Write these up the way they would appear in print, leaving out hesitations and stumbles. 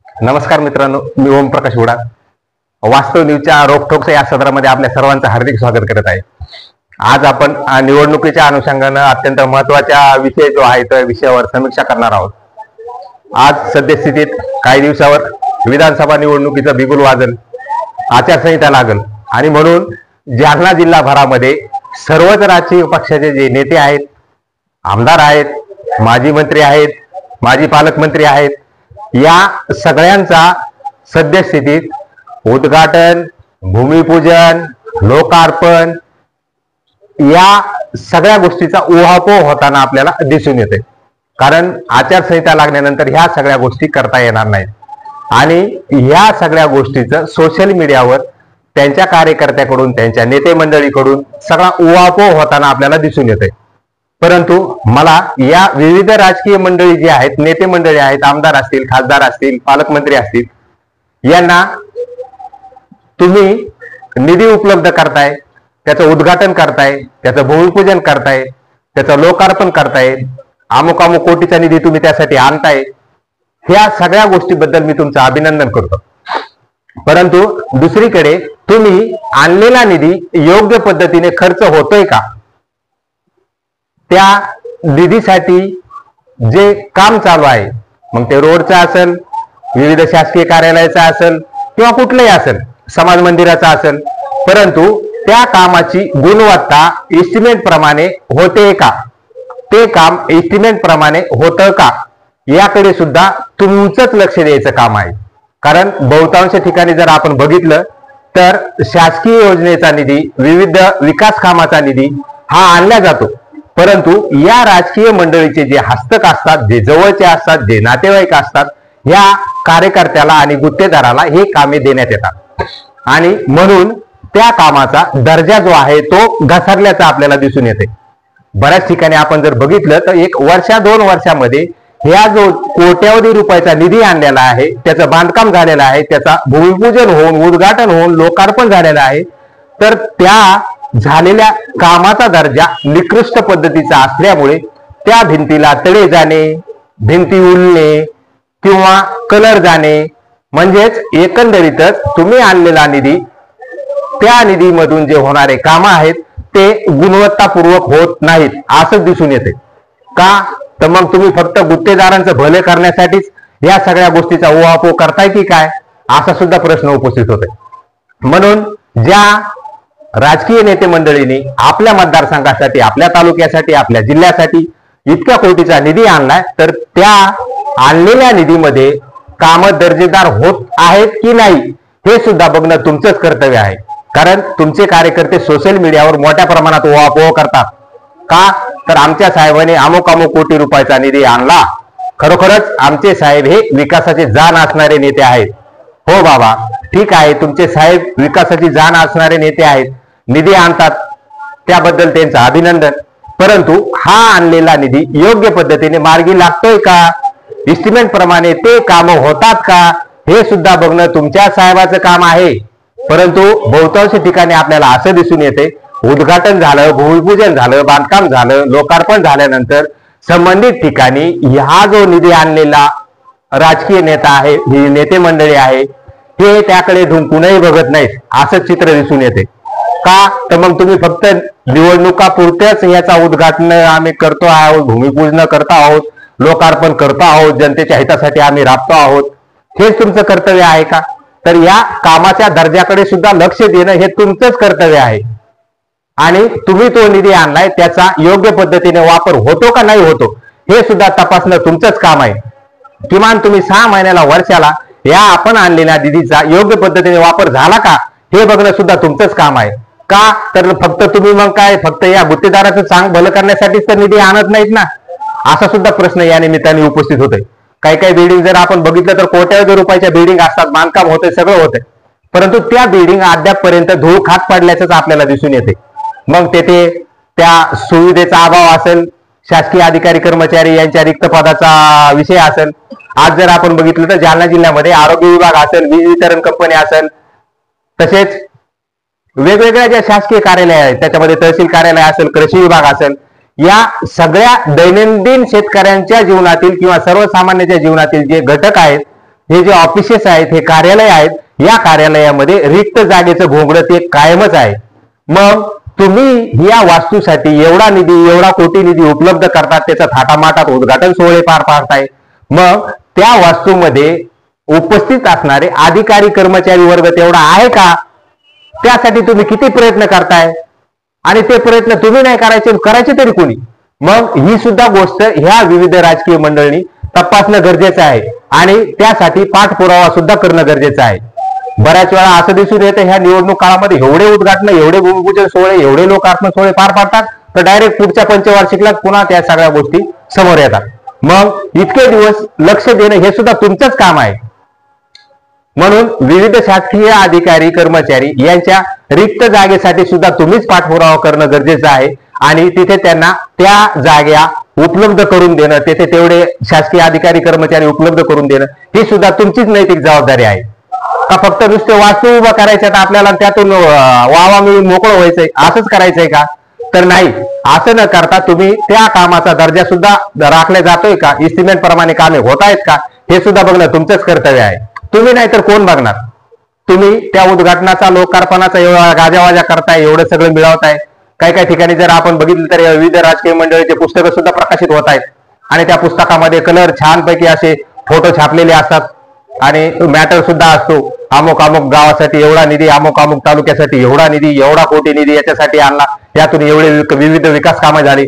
नमस्कार मित्रांनो, मी ओमप्रकाश उडा. वास्तव न्यूजच्या रोखोक या सदरामध्ये आपल्या सर्वांचं हार्दिक स्वागत करत आहे. आज आपण निवडणुकीच्या अनुषंगानं अत्यंत महत्त्वाचा विषय जो आहे त्या विषयावर समीक्षा करणार आहोत. आज सद्यस्थितीत काही दिवसावर विधानसभा निवडणुकीचं बिगुल वाजल, आचारसंहिता लागल आणि म्हणून जालना जिल्हाभरामध्ये सर्वच राजकीय पक्षाचे जे नेते आहेत, आमदार आहेत, माजी मंत्री आहेत, माजी पालकमंत्री आहेत, या सगळ्यांचा सद्यस्थितीत उद्घाटन, भूमिपूजन, लोकार्पण या सगळ्या गोष्टीचा उहापोह होताना आपल्याला दिसून येते. कारण आचारसंहिता लागल्यानंतर ह्या सगळ्या गोष्टी करता येणार नाहीत आणि ह्या सगळ्या गोष्टीचं सोशल मीडियावर त्यांच्या कार्यकर्त्याकडून, त्यांच्या नेते मंडळीकडून सगळा उहापोह होताना आपल्याला दिसून येते. परंतु मला या विविध राजकीय मंडळी जी आहेत, नेते मंडळी आहेत, आमदार असतील, खासदार असतील, पालकमंत्री असतील, यांना तुम्ही निधी उपलब्ध करताय, त्याचं उद्घाटन करताय, त्याचं भूमिपूजन करताय, त्याचं लोकार्पण करताय, अमुक अमुक कोटीचा निधी तुम्ही त्यासाठी आणताय, ह्या सगळ्या गोष्टीबद्दल मी तुमचं अभिनंदन करतो. परंतु दुसरीकडे तुम्ही आणलेला निधी योग्य पद्धतीने खर्च होतोय का? त्या निधीसाठी जे काम चालू आहे, मग ते रोडचं असेल, विविध शासकीय कार्यालयाचं असेल किंवा कुठलंही असेल, समाज मंदिराचं असेल, परंतु त्या कामाची गुणवत्ता एस्टिमेट प्रमाणे होते का? ते काम एस्टिमेट प्रमाणे होतं का? याकडे सुद्धा तुमचंच लक्ष द्यायचं काम आहे. कारण बहुतांश ठिकाणी जर आपण बघितलं तर शासकीय योजनेचा निधी, विविध विकास कामाचा निधी हा आणला जातो, परंतु या राजकीय मंडळीचे जे हस्तक असतात, जे जवळचे असतात, जे नातेवाईक असतात, या कार्यकर्त्याला आणि गुत्तेदाराला हे कामे देण्यात येतात आणि म्हणून त्या कामाचा दर्जा जो आहे तो घसरल्याचा आपल्याला दिसून येते. बऱ्याच ठिकाणी आपण जर बघितलं तर एक वर्षा 2 वर्षामध्ये ह्या जो कोट्यावधी रुपयाचा निधी आणलेला आहे, त्याचं बांधकाम झालेलं आहे, त्याचा भूमिपूजन होऊन, उद्घाटन होऊन, लोकार्पण झालेलं आहे, तर त्या झालेल्या कामाचा दर्जा निकृष्ट पद्धतीचा असल्यामुळे त्या भिंतीला तडे जाणे, भिंती उलणे किंवा कलर जाणे, म्हणजेच एकंदरीतच तुम्ही आणलेला निधी, त्या निधीमधून जे होणारे कामं आहेत ते गुणवत्तापूर्वक होत नाहीत असं दिसून येते. का? तर मग तुम्ही फक्त गुत्तेदारांचं भले करण्यासाठीच या सगळ्या गोष्टीचा उहापोह करताय की काय, असा सुद्धा प्रश्न उपस्थित होते. म्हणून ज्या राजकीय नेते मंडळींनी आपल्या मतदारसंघासाठी, आपल्या तालुक्यासाठी, आपल्या जिल्ह्यासाठी इतक्या कोटीचा निधी आणलाय, तर त्या आणलेल्या निधीमध्ये कामं दर्जेदार होत आहेत की नाही हे सुद्धा बघणं तुमचंच कर्तव्य आहे. कारण तुमचे कार्यकर्ते सोशल मीडियावर मोठ्या प्रमाणात उहापोह करतात. का? तर आमच्या साहेबांनी अमुक अमुक कोटी रुपयाचा निधी आणला. खरोखरच आमचे साहेब हे विकासाचे जाण असणारे नेते आहेत. हो बाबा, ठीक आहे, तुमचे साहेब विकासाची जाण असणारे नेते आहेत, निधी आणतात, त्याबद्दल त्यांचं अभिनंदन. परंतु हा आणलेला निधी योग्य पद्धतीने मार्गी लागतोय का? एस्टिमेट प्रमाणे ते काम होतात का? हे सुद्धा बघणं तुमच्या साहेबाचं काम आहे. परंतु बहुतांश ठिकाणी आपल्याला असं दिसून येते, उद्घाटन झालं, भूमिपूजन झालं, बांधकाम झालं, लोकार्पण झाल्यानंतर संबंधित ठिकाणी हा जो निधी आणलेला राजकीय नेता आहे, ही नेते मंडळी आहे, हे त्याकडे ढुंकूनही बघत नाहीत असं चित्र दिसून येते. का? तर मग तुम्ही फक्त निवडणुका पुरत्याच याचा उद्घाटन आम्ही करतो आहोत, भूमिपूजन करतो आहोत, लोकार्पण करतो आहोत, जनतेच्या हितासाठी आम्ही राबतो आहोत, हेच तुमचं कर्तव्य आहे का? तर या कामाच्या दर्जाकडे सुद्धा लक्ष देणं हे तुमचंच कर्तव्य आहे आणि तुम्ही तो निधी आणलाय त्याचा योग्य पद्धतीने वापर होतो का नाही होतो हे सुद्धा तपासणं तुमचंच काम आहे. किमान तुम्ही 6 महिन्याला, वर्षाला या आपण आणलेल्या निधीचा योग्य पद्धतीने वापर झाला का हे बघणं सुद्धा तुमचंच काम आहे. का? तर फक्त तुम्ही मग काय फक्त या गुत्तेदाराचं चांग भलं करण्यासाठीच तर निधी आणत नाहीत ना, असा सुद्धा प्रश्न या निमित्ताने उपस्थित होतोय. काही काही बिल्डिंग जर आपण बघितलं तर कोट्यावधी रुपयाच्या बिल्डिंग असतात, बांधकाम होते, सगळं होते, परंतु त्या बिल्डिंग अद्यापपर्यंत धूळ खात पडल्याचंच आपल्याला दिसून येते. मग तेथे त्या सुविधेचा अभाव असेल, शासकीय अधिकारी कर्मचारी यांच्या रिक्त पदाचा विषय असेल. आज जर आपण बघितलं तर जालना जिल्ह्यामध्ये आरोग्य विभाग असेल, वीज वितरण कंपनी असेल, तसेच वेगवेगळ्या ज्या शासकीय कार्यालय आहेत त्याच्यामध्ये तहसील कार्यालय असेल, कृषी विभाग असेल, या सगळ्या दैनंदिन शेतकऱ्यांच्या जीवनातील किंवा सर्वसामान्यांच्या जीवनातील जे घटक आहेत हे जे ऑफिसेस आहेत, हे कार्यालय आहेत, या कार्यालयामध्ये रिक्त जागेचं भोंगडं ते कायमच आहे. मग तुम्ही या वास्तूसाठी एवढा निधी, एवढा कोटी निधी उपलब्ध करतात, त्याचा थाटामाटात उद्घाटन सोहळे पार पाडताय. मग त्या वास्तूमध्ये उपस्थित असणारे अधिकारी कर्मचारी वर्ग तेवढा आहे का? त्यासाठी तुम्ही किती प्रयत्न करताय, आणि ते प्रयत्न तुम्ही नाही करायचे तरी कोणी? मग ही सुद्धा गोष्ट ह्या विविध राजकीय मंडळींनी तपासणं गरजेचं आहे, आणि त्यासाठी पाठपुरावा सुद्धा करणं गरजेचं आहे. बऱ्याच वेळा असं दिसून येतं ह्या निवडणूक काळामध्ये एवढे उद्घाटन, एवढे भूमिपूजन सोहळे, एवढे लोकार्पण सोहळे पार पाडतात, तर डायरेक्ट पुढच्या पंचवार्षिकला पुन्हा त्या सगळ्या गोष्टी समोर येतात. मग इतके दिवस लक्ष देणं हे सुद्धा तुमचंच काम आहे. म्हणून विविध शासकीय अधिकारी कर्मचारी यांच्या रिक्त जागेसाठी सुद्धा तुम्हीच पाठपुरावा करणं गरजेचं आहे, आणि तिथे त्यांना त्या जागा उपलब्ध करून देणं, तिथे तेवढे शासकीय अधिकारी कर्मचारी उपलब्ध करून देणं ही सुद्धा तुमचीच नैतिक जबाबदारी आहे. का फक्त नुसते वास्तू उभा करायच्यात आपल्याला, त्यातून वावा मी मोकळं व्हायचंय, असंच करायचंय का? तर नाही. असं न करता तुम्ही त्या कामाचा दर्जा सुद्धा राखला जातोय का, इस्टिमेट प्रमाणे कामे होत आहेत का, हे सुद्धा बघणं तुमचंच कर्तव्य आहे. तुम्ही नाही तर कोण बघणार? तुम्ही त्या उद्घाटनाचा, लोकार्पणाचा एवढा गाजावाजा करताय, एवढं सगळं मिळवताय. काही काही ठिकाणी जर आपण बघितलं तर विविध राजकीय मंडळीचे पुस्तकं सुद्धा प्रकाशित होत आहेत, आणि त्या पुस्तकामध्ये कलर छानपैकी असे फोटो छापलेले असतात, आणि मॅटर सुद्धा असतो, अमुक अमुक गावासाठी एवढा निधी, अमुक अमुक तालुक्यासाठी एवढा निधी, एवढा कोटी निधी याच्यासाठी आणला, यातून एवढे विविध विकास कामं झाली.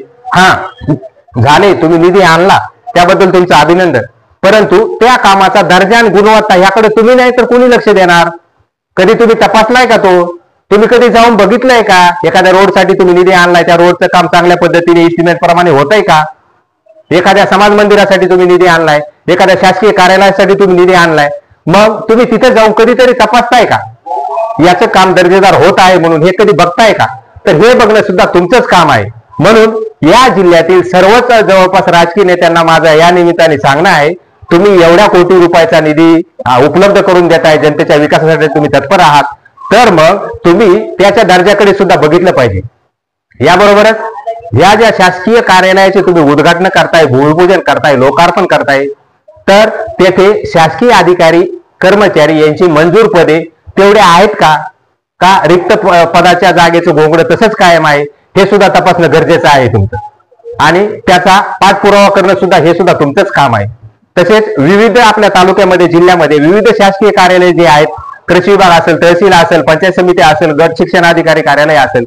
झाले, तुम्ही निधी आणला त्याबद्दल तुमचं अभिनंदन, परंतु त्या कामाचा दर्जा आणि गुणवत्ता याकडे तुम्ही नाही तर कोणी लक्ष देणार? कधी तुम्ही तपासलाय का तो? तुम्ही कधी जाऊन बघितलंय का? एखाद्या रोडसाठी तुम्ही निधी आणलाय, त्या रोडचं काम चांगल्या पद्धतीने इस्टिमेट प्रमाणे होतंय का? एखाद्या समाज मंदिरासाठी तुम्ही निधी आणलाय, एखाद्या शासकीय कार्यालयासाठी तुम्ही निधी आणलाय, मग तुम्ही तिथे जाऊन कधीतरी तपासताय का याचं काम दर्जेदार होत आहे म्हणून? हे कधी बघताय का? तर हे बघणं सुद्धा तुमचंच काम आहे. म्हणून या जिल्ह्यातील सर्वच जवळपास राजकीय नेत्यांना माझं या निमित्ताने सांगणं आहे, तुम्ही एवढ्या कोटी रुपयाचा निधी उपलब्ध करून देताय, जनतेच्या विकासासाठी तुम्ही तत्पर आहात, तर मग तुम्ही त्याच्या दर्जाकडे सुद्धा बघितलं पाहिजे. याबरोबरच या ज्या शासकीय कार्यालयाचे तुम्ही उद्घाटन करताय, भूमिपूजन करताय, लोकार्पण करताय, तर तेथे शासकीय अधिकारी कर्मचारी यांची मंजूर पदे तेवढे आहेत का? का रिक्त पदाच्या जागेचं घोंगडं तसंच कायम आहे? हे सुद्धा तपासणं गरजेचं आहे तुमचं, आणि त्याचा पाठपुरावा करणं सुद्धा हे सुद्धा तुमचंच काम आहे. तसेच विविध आपल्या तालुक्यामध्ये, जिल्ह्यामध्ये विविध शासकीय कार्यालय जे आहेत, कृषी विभाग असेल, तहसील असेल, पंचायत समिती असेल, गट शिक्षण अधिकारी कार्यालय असेल,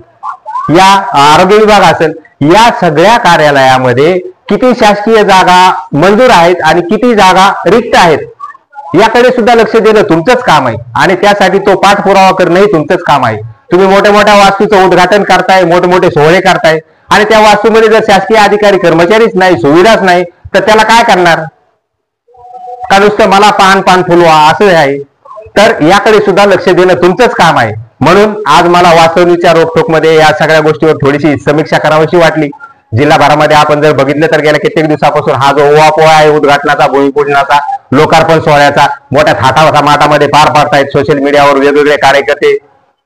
या आरोग्य विभाग असेल, या सगळ्या कार्यालयामध्ये किती शासकीय जागा मंजूर आहेत आणि किती जागा रिक्त आहेत याकडे सुद्धा लक्ष देणं तुमचंच काम आहे, आणि त्यासाठी तो पाठपुरावा करणंही तुमचंच काम आहे. तुम्ही मोठ्या मोठ्या वास्तूचं उद्घाटन करताय, मोठे मोठे सोहळे करताय, आणि त्या वास्तूमध्ये जर शासकीय अधिकारी कर्मचारीच नाही, सुविधाच नाही, तर त्याला काय करणार? का नुसतं मला पान फुलवा असं आहे? तर याकडे सुद्धा लक्ष देणं तुमचंच काम आहे. म्हणून आज मला वास्तवनीच्या रोखोकमध्ये या सगळ्या गोष्टीवर थोडीशी समीक्षा करावीशी वाटली. जिल्हाभरामध्ये आपण जर बघितलं तर गेल्या कित्येक दिवसापासून हा जो ओवापोळा आहे उद्घाटनाचा, भूमिपूजनाचा, लोकार्पण सोहळ्याचा मोठ्या थाटामाटामध्ये पार पाडतायत. सोशल मीडियावर वेगवेगळे कार्यकर्ते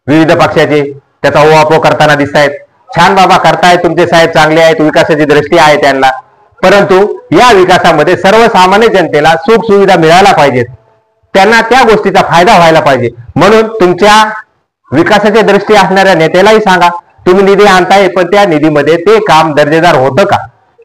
विविध पक्षाचे त्याचा ओवापोळ करताना दिसत आहेत. छान बाबा करतायत, तुमचे साहेब चांगले आहेत, विकासाची दृष्टी आहे त्यांना, परंतु या विकासामध्ये सर्वसामान्य जनतेला सुख सुविधा मिळायला पाहिजेत, त्यांना त्या गोष्टीचा फायदा व्हायला पाहिजे. म्हणून तुमच्या विकासाच्या दृष्टी असणाऱ्या नेत्यालाही सांगा, तुम्ही निधी आणताय, पण त्या निधीमध्ये ते काम दर्जेदार होतं का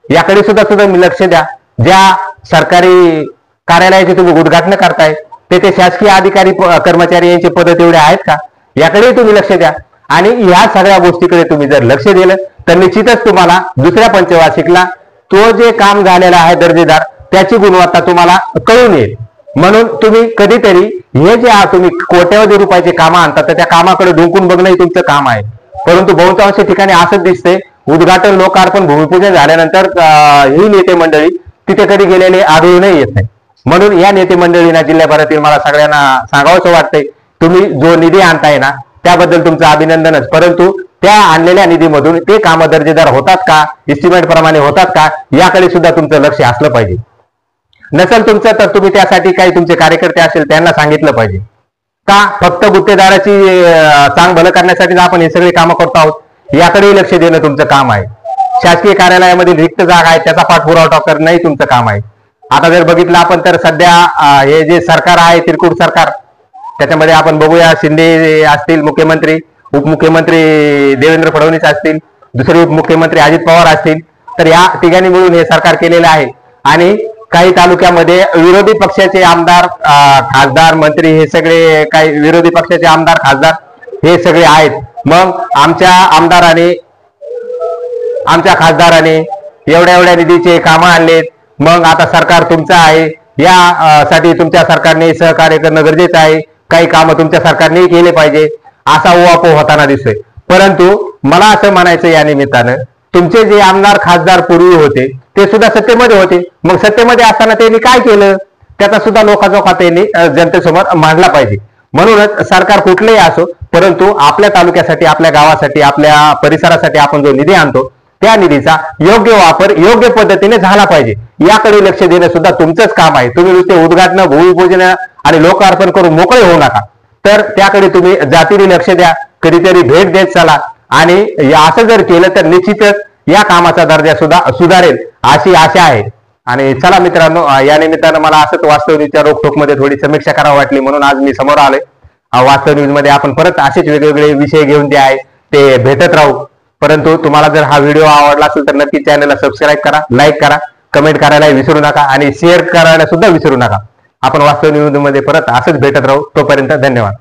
याकडे सुद्धा तुम्ही लक्ष द्या. ज्या सरकारी कार्यालयाचे तुम्ही उद्घाटन करताय ते शासकीय अधिकारी कर्मचारी यांचे पद तेवढे आहेत का याकडे तुम्ही लक्ष द्या. आणि ह्या सगळ्या गोष्टीकडे तुम्ही जर लक्ष दिलं तर निश्चितच तुम्हाला दुसऱ्या पंचवार्षिकला तो जे काम झालेला आहे दर्जेदार त्याची गुणवत्ता तुम्हाला कळून येईल. म्हणून तुम्ही कधीतरी हे जे तुम्ही कोट्यवधी रुपयाचे कामं आणतात तर त्या कामाकडे डुंकून बघणंही तुमचं काम आहे. परंतु बहुतांश ठिकाणी असंच दिसते, उद्घाटन, लोकार्पण, भूमिपूजन झाल्यानंतर ही नेते मंडळी तिथे कधी गेलेले आढळूनही येत नाही. म्हणून या नेते मंडळींना जिल्ह्याभरातील मला सगळ्यांना सांगावंसं वाटतंय, तुम्ही जो निधी आणताय ना त्याबद्दल तुमचं अभिनंदनच, परंतु त्या आणलेल्या निधीमधून ते कामं दर्जेदार होतात का, इस्टिमेट प्रमाणे होतात का याकडे सुद्धा तुमचं लक्ष असलं पाहिजे. नसेल तुमचं तर तुम्ही त्यासाठी काही तुमचे कार्यकर्ते असेल त्यांना सांगितलं पाहिजे. का फक्त गुत्तेदाराची चांग भलं करण्यासाठी आपण हे सगळे कामं करतो आहोत याकडेही लक्ष देणं तुमचं काम आहे. शासकीय कार्यालयामध्ये रिक्त जागा आहे त्याचा पाठपुरावा करणंही तुमचं काम आहे. आता जर बघितलं आपण तर सध्या हे जे सरकार आहे तिरकुट सरकार, त्याच्यामध्ये आपण बघूया शिंदे असतील मुख्यमंत्री, उपमुख्यमंत्री देवेंद्र फडणवीस असतील, दुसरे उपमुख्यमंत्री अजित पवार असतील, तर या तिघांनी मिळून हे सरकार केलेलं आहे. आणि काही तालुक्यामध्ये विरोधी पक्षाचे आमदार, खासदार, मंत्री हे सगळे काही विरोधी पक्षाचे आमदार, खासदार हे सगळे आहेत. मग आमच्या आमदाराने, आमच्या खासदाराने एवढ्या एवढ्या निधीचे कामं आणलेत. मग आता सरकार तुमचं आहे, या साठी तुमच्या सरकारने सहकार्य करणं गरजेचं आहे. काही कामं तुमच्या सरकारने केले पाहिजे असा उहापोह होताना दिसतोय. परंतु मला असं म्हणायचं या निमित्तानं, तुमचे जे आमदार खासदार पूर्वी होते ते सुद्धा सत्तेमध्ये होते. मग सत्तेमध्ये असताना त्यांनी काय केलं त्याचा सुद्धा लोकांचा त्यांनी जनतेसमोर मांडला पाहिजे. म्हणूनच सरकार कुठलेही असो, परंतु आपल्या तालुक्यासाठी, आपल्या गावासाठी, आपल्या परिसरासाठी आपण जो निधी आणतो त्या निधीचा योग्य वापर योग्य पद्धतीने झाला पाहिजे, याकडे लक्ष देणं सुद्धा तुमचंच काम आहे. तुम्ही नुसते उद्घाटन, भूमिपूजन आणि लोकार्पण करून मोकळे होऊ नका, तर त्याकडे तुम्ही जातीने लक्ष द्या, कधीतरी भेट देत चला. आणि असं जर केलं तर निश्चितच या कामाचा दर्जा सुद्धा सुधारेल अशी आशा आहे. आणि चला मित्रांनो, या निमित्तानं मला असंच वास्तव न्यूजच्या रोखोकमध्ये थोडी समीक्षा करावी वाटली, म्हणून आज मी समोर आलोय. वास्तव न्यूज मध्ये आपण परत असेच वेगवेगळे विषय घेऊन जे आहे ते भेटत राहू. परंतु तुम्हाला जर हा व्हिडिओ आवडला असेल तर नक्की चॅनलला सबस्क्राईब करा, लाईक करा, कमेंट करायला विसरू नका आणि शेअर करायला सुद्धा विसरू नका. आपण वास्तव न्यूज मध्ये परत असंच भेटत राहू. तोपर्यंत धन्यवाद.